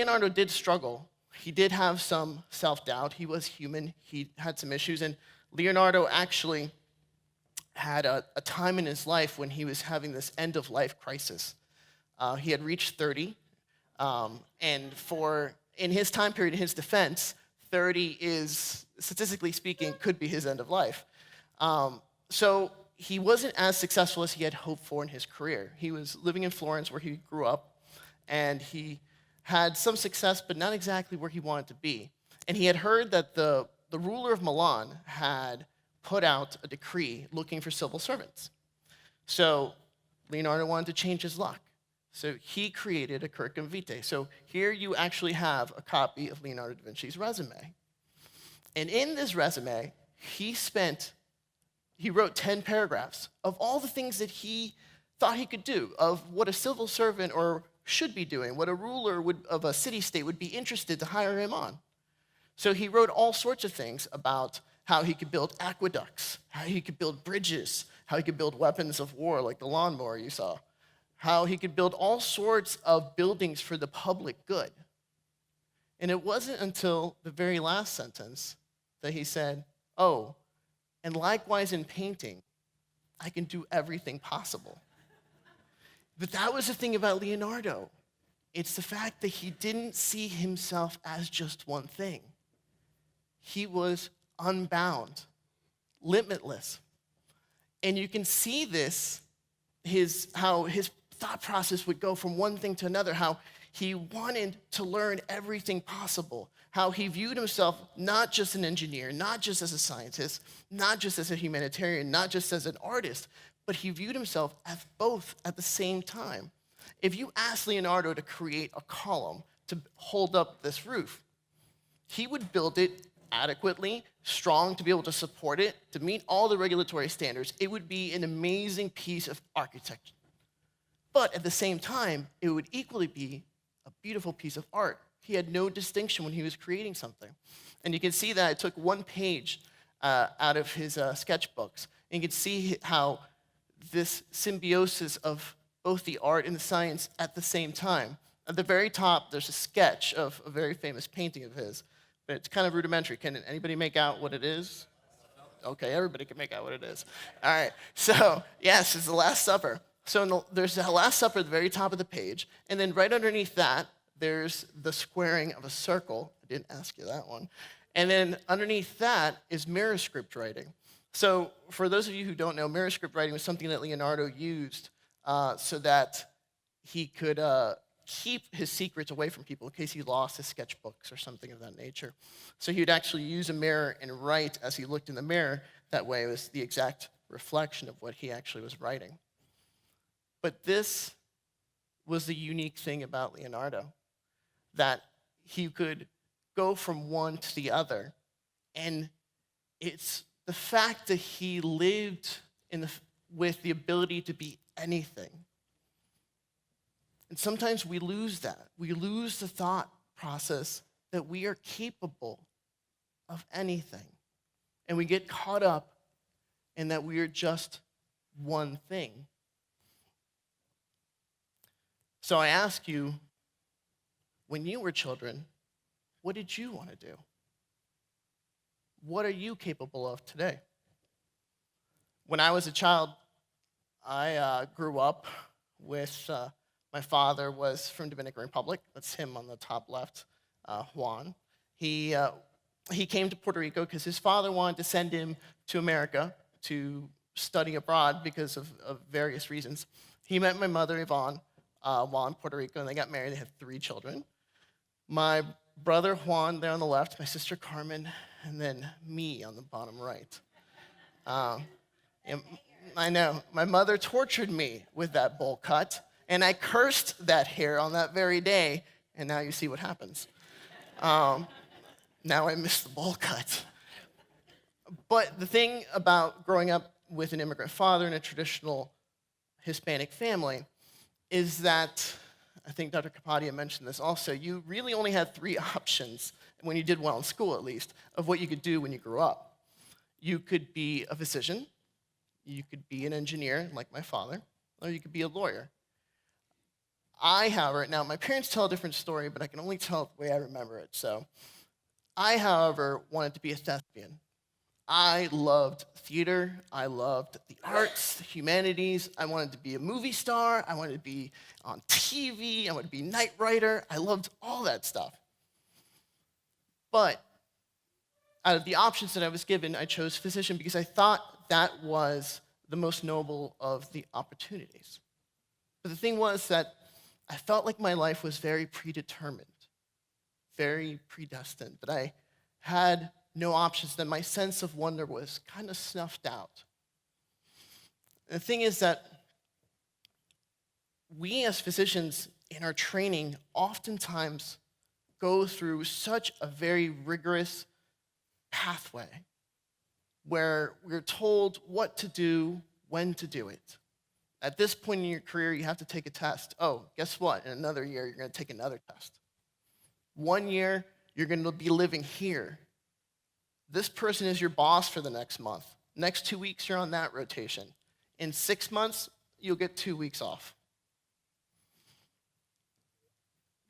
Leonardo did struggle. He did have some self-doubt. He was human. He had some issues. And Leonardo actually had a time in his life when he was having this end-of-life crisis. He had reached 30, and in his time period, in his defense, 30 is, statistically speaking, could be his end of life. So he wasn't as successful as he had hoped for in his career. He was living in Florence, where he grew up, and he had some success, but not exactly where he wanted to be. And he had heard that the ruler of Milan had put out a decree looking for civil servants. So Leonardo wanted to change his luck. So he created a curriculum vitae. So here you actually have a copy of Leonardo da Vinci's resume. And in this resume, he wrote 10 paragraphs of all the things that he thought he could do, of what a civil servant or should be doing, what a ruler of a city-state would be interested to hire him on. So he wrote all sorts of things about how he could build aqueducts, how he could build bridges, how he could build weapons of war like the lawnmower you saw, how he could build all sorts of buildings for the public good. And it wasn't until the very last sentence that he said, oh, and likewise in painting, I can do everything possible. But that was the thing about Leonardo. It's the fact that he didn't see himself as just one thing. He was unbound, limitless. And you can see this, how his thought process would go from one thing to another, how he wanted to learn everything possible, how he viewed himself not just an engineer, not just as a scientist, not just as a humanitarian, not just as an artist, but he viewed himself as both at the same time. If you asked Leonardo to create a column to hold up this roof, he would build it adequately, strong to be able to support it, to meet all the regulatory standards. It would be an amazing piece of architecture. But at the same time, it would equally be a beautiful piece of art. He had no distinction when he was creating something. And you can see that I took one page out of his sketchbooks. And you can see how this symbiosis of both the art and the science at the same time. At the very top, there's a sketch of a very famous painting of his, but it's kind of rudimentary. Can anybody make out what it is? Okay, everybody can make out what it is. All right, so yes, it's the Last Supper. So there's the Last Supper at the very top of the page, and then right underneath that, there's the squaring of a circle. I didn't ask you that one. And then underneath that is mirror script writing. So for those of you who don't know, mirror script writing was something that Leonardo used so that he could keep his secrets away from people in case he lost his sketchbooks or something of that nature. So he would actually use a mirror and write as he looked in the mirror. That way it was the exact reflection of what he actually was writing. But this was the unique thing about Leonardo, that he could go from one to the other. And it's the fact that he lived with the ability to be anything. And sometimes we lose that. We lose the thought process that we are capable of anything. And we get caught up in that we are just one thing. So I ask you, when you were children, what did you want to do? What are you capable of today? When I was a child, I grew up with, my father was from Dominican Republic. That's him on the top left, Juan. He came to Puerto Rico because his father wanted to send him to America to study abroad because of various reasons. He met my mother, Yvonne, while in Puerto Rico, and they got married. They had 3 children. My brother, Juan, there on the left, my sister, Carmen, and then me on the bottom right. I know. My mother tortured me with that bowl cut, and I cursed that hair on that very day, and now you see what happens. Now I miss the bowl cut. But the thing about growing up with an immigrant father in a traditional Hispanic family is that, I think Dr. Kapadia mentioned this also, you really only had 3 options, when you did well in school at least, of what you could do when you grew up. You could be a physician, you could be an engineer like my father, or you could be a lawyer. however, now my parents tell a different story, but I can only tell it the way I remember it. So I, however, wanted to be a thespian. I loved theater. I loved the arts, the humanities. I wanted to be a movie star. I wanted to be on TV. I wanted to be a night writer. I loved all that stuff. But out of the options that I was given, I chose physician because I thought that was the most noble of the opportunities. But the thing was that I felt like my life was very predetermined, very predestined, that I had no options, that my sense of wonder was kind of snuffed out. And the thing is that we as physicians in our training oftentimes go through such a very rigorous pathway where we're told what to do, when to do it. At this point in your career, you have to take a test. Oh, guess what? In another year, you're going to take another test. 1 year, you're going to be living here. This person is your boss for the next month. Next 2 weeks, you're on that rotation. In 6 months, you'll get 2 weeks off.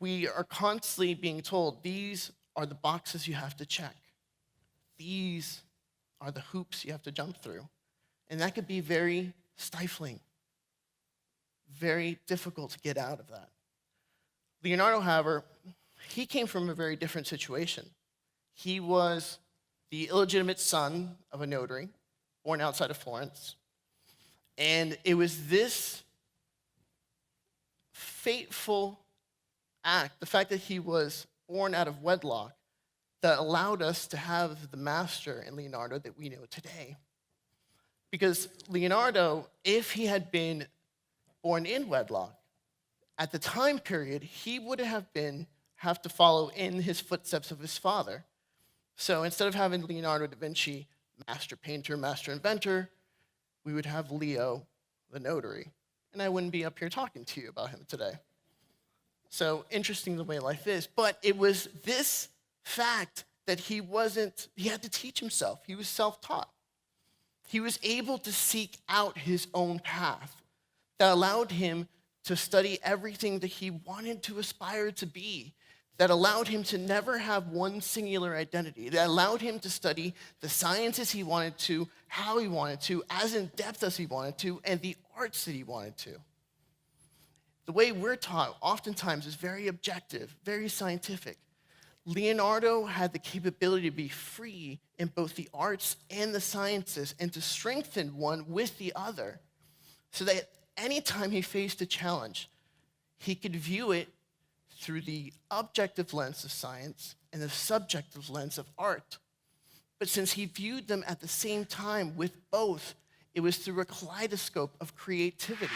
We are constantly being told these are the boxes you have to check. These are the hoops you have to jump through. And that could be very stifling, very difficult to get out of that. Leonardo, however, he came from a very different situation. He was the illegitimate son of a notary, born outside of Florence. And it was this fateful act, the fact that he was born out of wedlock, that allowed us to have the master in Leonardo that we know today. Because Leonardo, if he had been born in wedlock, at the time period, he would have to follow in his footsteps of his father. So instead of having Leonardo da Vinci, master painter, master inventor, we would have Leo, the notary. And I wouldn't be up here talking to you about him today. So interesting the way life is. But it was this fact that he had to teach himself. He was self-taught. He was able to seek out his own path that allowed him to study everything that he wanted to aspire to be, that allowed him to never have one singular identity, that allowed him to study the sciences he wanted to, how he wanted to, as in depth as he wanted to, and the arts that he wanted to. The way we're taught oftentimes is very objective, very scientific. Leonardo had the capability to be free in both the arts and the sciences and to strengthen one with the other so that anytime he faced a challenge, he could view it through the objective lens of science and the subjective lens of art. But since he viewed them at the same time with both, it was through a kaleidoscope of creativity.